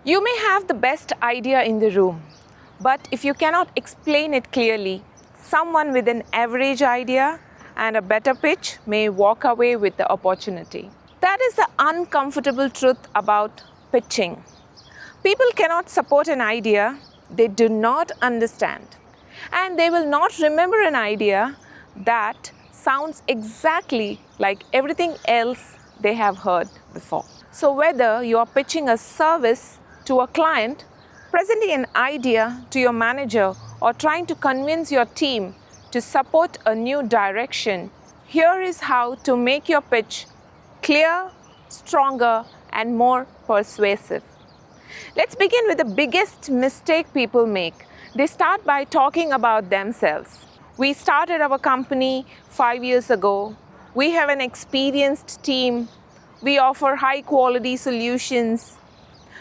You may have the best idea in the room, but if you cannot explain it clearly, someone with an average idea and a better pitch may walk away with the opportunity. That is the uncomfortable truth about pitching. People cannot support an idea they do not understand, and they will not remember an idea that sounds exactly like everything else they have heard before. So whether you are pitching a service to a client, presenting an idea to your manager, or trying to convince your team to support a new direction, here is how to make your pitch clear, stronger, and more persuasive. Let's begin with the biggest mistake people make. They start by talking about themselves. We started our company 5 years ago. We have an experienced team. We offer high quality solutions.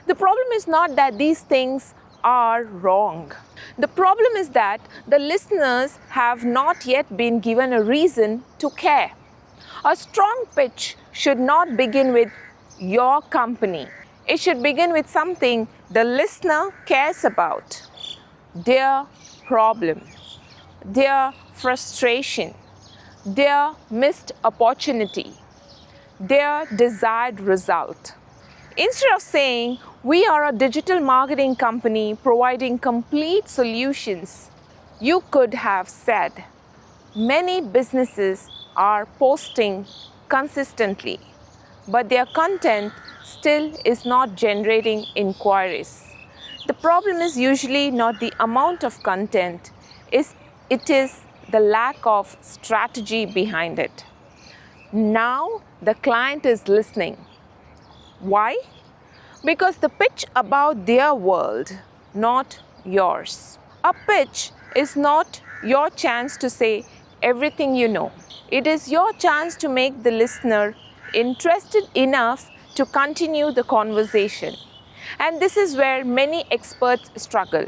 The problem is not that these things are wrong. The problem is that the listeners have not yet been given a reason to care. A strong pitch should not begin with your company. It should begin with something the listener cares about. Their problem, their frustration, their missed opportunity, their desired result. Instead of saying, we are a digital marketing company providing complete solutions, you could have said, many businesses are posting consistently, but their content still is not generating inquiries. The problem is usually not the amount of content, it is the lack of strategy behind it. Now the client is listening. Why? Because the pitch about their world, not yours. A pitch is not your chance to say everything you know. It is your chance to make the listener interested enough to continue the conversation. And this is where many experts struggle.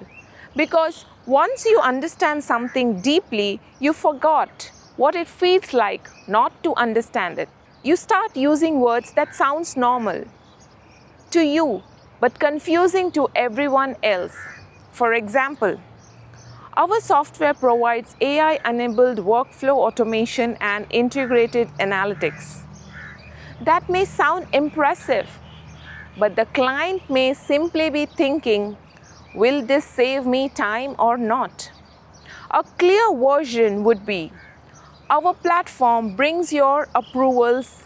Because once you understand something deeply, you forgot what it feels like not to understand it. You start using words that sounds normal to you, but confusing to everyone else. For example, our software provides AI-enabled workflow automation and integrated analytics. That may sound impressive, but the client may simply be thinking, will this save me time or not? A clear version would be, our platform brings your approvals,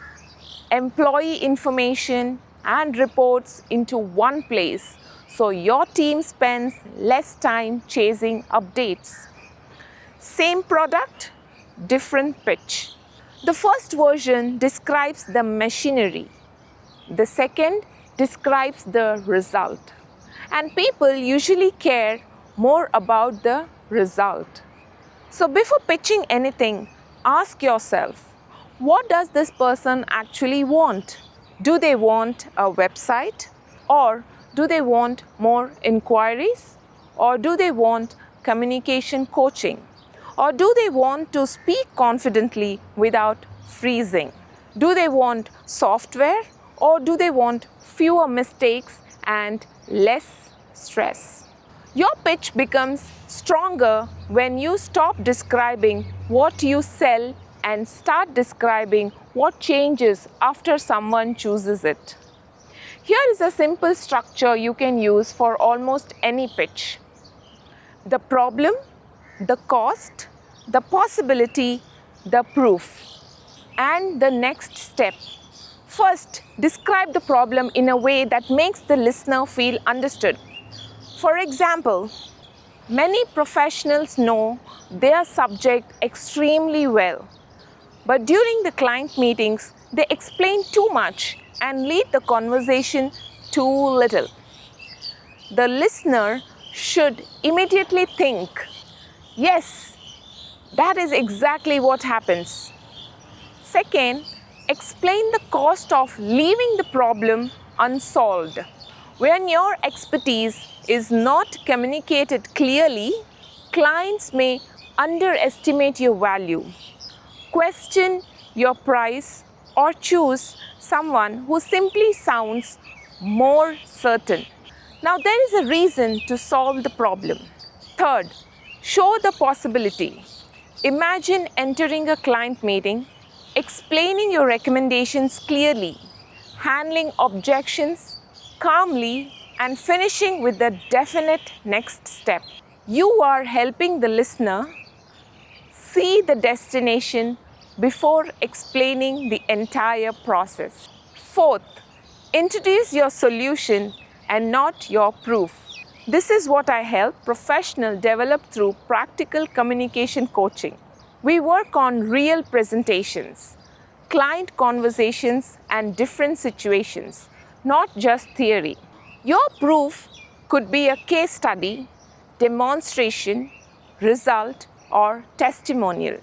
employee information, and reports into one place, so your team spends less time chasing updates. Same product, different pitch. The first version describes the machinery. The second describes the result. And people usually care more about the result. So before pitching anything, ask yourself, what does this person actually want? Do they want a website? Or do they want more inquiries? Or do they want communication coaching? Or do they want to speak confidently without freezing? Do they want software? Or do they want fewer mistakes and less stress? Your pitch becomes stronger when you stop describing what you sell and start describing what changes after someone chooses it. Here is a simple structure you can use for almost any pitch. The problem, the cost, the possibility, the proof, and the next step. First, describe the problem in a way that makes the listener feel understood. For example, many professionals know their subject extremely well, but during the client meetings, they explain too much and lead the conversation too little. The listener should immediately think, yes, that is exactly what happens. Second, explain the cost of leaving the problem unsolved. When your expertise is not communicated clearly, clients may underestimate your value, question your price, or choose someone who simply sounds more certain. Now there is a reason to solve the problem. Third, show the possibility. Imagine entering a client meeting, explaining your recommendations clearly, handling objections calmly, and finishing with the definite next step. You are helping the listener see the destination before explaining the entire process. Fourth, introduce your solution and not your proof. This is what I help professionals develop through practical communication coaching. We work on real presentations, client conversations, and different situations, not just theory. Your proof could be a case study, demonstration, result, or testimonial.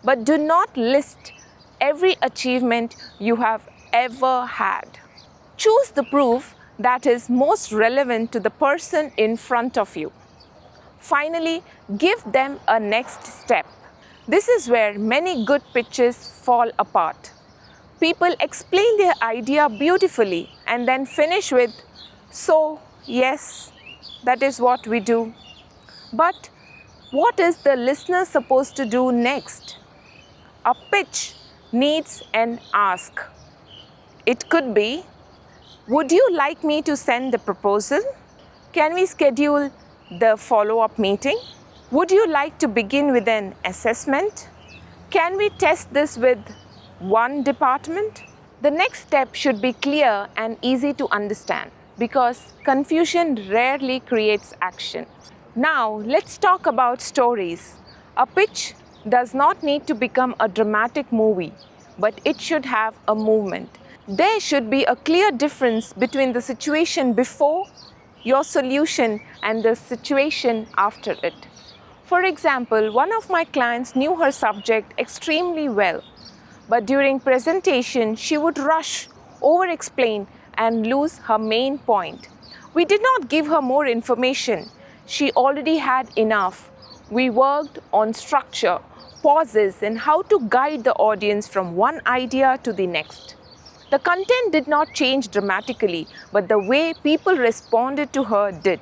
But do not list every achievement you have ever had. Choose the proof that is most relevant to the person in front of you. Finally, give them a next step. This is where many good pitches fall apart. People explain their idea beautifully and then finish with, "So, yes, that is what we do." But what is the listener supposed to do next? A pitch needs an ask. It could be, "Would you like me to send the proposal? Can we schedule the follow-up meeting? Would you like to begin with an assessment? Can we test this with one department?" The next step should be clear and easy to understand because confusion rarely creates action. Now, let's talk about stories. A pitch does not need to become a dramatic movie, but it should have a movement. There should be a clear difference between the situation before your solution and the situation after it. For example, one of my clients knew her subject extremely well, but during presentation, she would rush, over-explain, and lose her main point. We did not give her more information. She already had enough. We worked on structure, pauses, and how to guide the audience from one idea to the next. The content did not change dramatically, but the way people responded to her did.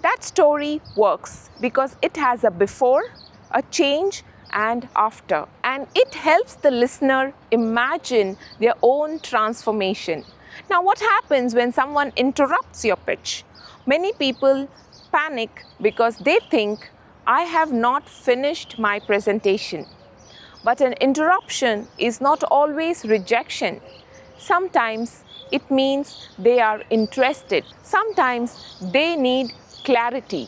That story works because it has a before, a change, and after. And it helps the listener imagine their own transformation. Now, what happens when someone interrupts your pitch? Many people panic because they think, "I have not finished my presentation." But an interruption is not always rejection. Sometimes it means they are interested. Sometimes they need clarity.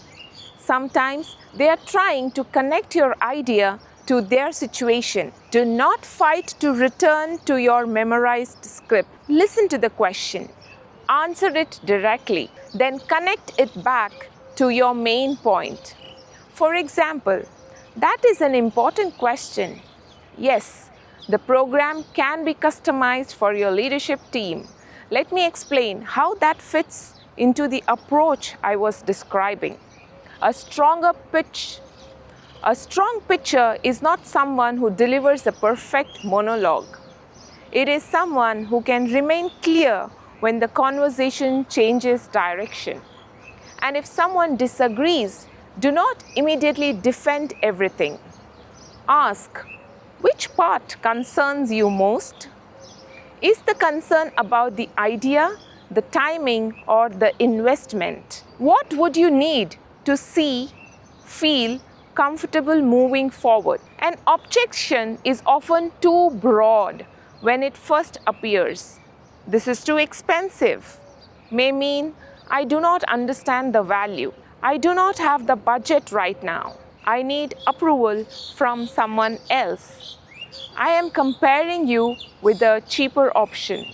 Sometimes they are trying to connect your idea to their situation. Do not fight to return to your memorized script. Listen to the question, answer it directly, then connect it back to your main point. For example, "That is an important question. Yes, the program can be customized for your leadership team. Let me explain how that fits into the approach I was describing." A strong pitcher is not someone who delivers a perfect monologue. It is someone who can remain clear when the conversation changes direction. And if someone disagrees, do not immediately defend everything. Ask, which part concerns you most? Is the concern about the idea, the timing, or the investment? What would you need to feel comfortable moving forward? An objection is often too broad when it first appears. "This is too expensive" may mean, "I do not understand the value." "I do not have the budget right now." "I need approval from someone else." "I am comparing you with a cheaper option."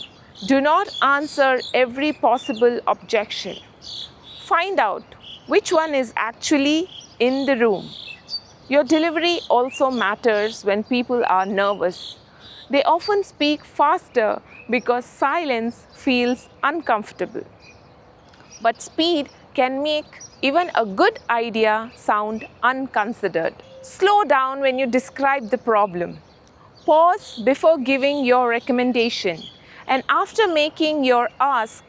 Do not answer every possible objection. Find out which one is actually in the room. Your delivery also matters when people are nervous. They often speak faster because silence feels uncomfortable. But speed can make even a good idea sound unconsidered. Slow down when you describe the problem. Pause before giving your recommendation. And after making your ask,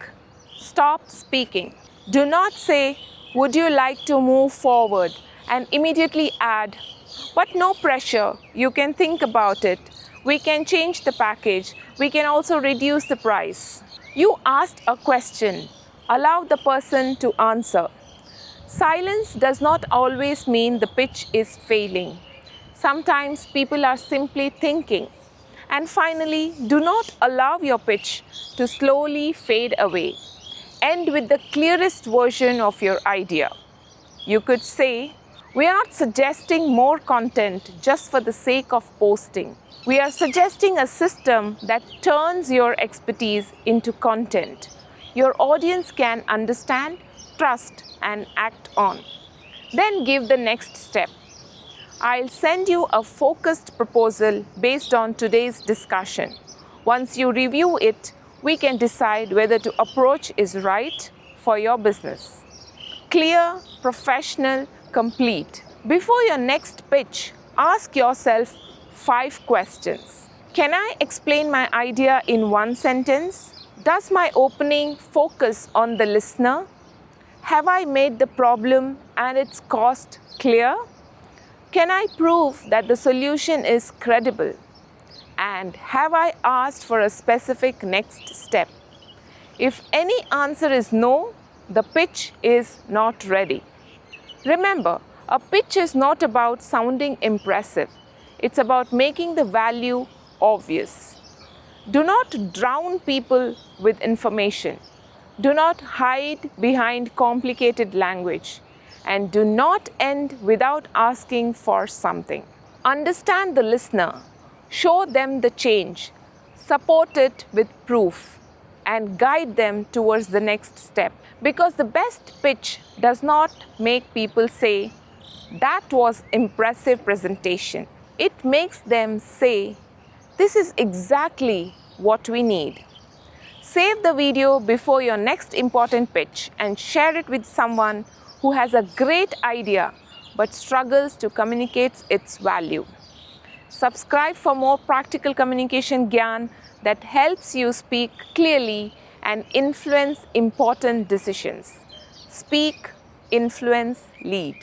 stop speaking. Do not say, "Would you like to move forward?" and immediately add, "But no pressure, you can think about it. We can change the package. We can also reduce the price." You asked a question. Allow the person to answer. Silence does not always mean the pitch is failing. Sometimes people are simply thinking. And finally, do not allow your pitch to slowly fade away. End with the clearest version of your idea. You could say, "We are not suggesting more content just for the sake of posting. We are suggesting a system that turns your expertise into content your audience can understand, trust, and act on." Then give the next step. I'll send you a focused proposal based on today's discussion. Once you review it, we can decide whether the approach is right for your business. Clear, professional, complete. Before your next pitch, ask yourself 5 questions. Can I explain my idea in one sentence? Does my opening focus on the listener? Have I made the problem and its cost clear? Can I prove that the solution is credible? And have I asked for a specific next step? If any answer is no, the pitch is not ready. Remember, a pitch is not about sounding impressive. It's about making the value obvious. Do not drown people with information. Do not hide behind complicated language. And do not end without asking for something. Understand the listener. Show them the change. Support it with proof. And guide them towards the next step. Because the best pitch does not make people say, "That was impressive presentation." It makes them say, "This is exactly what we need." Save the video before your next important pitch and share it with someone who has a great idea but struggles to communicate its value. Subscribe for more practical communication gyan that helps you speak clearly and influence important decisions. Speak, influence, lead.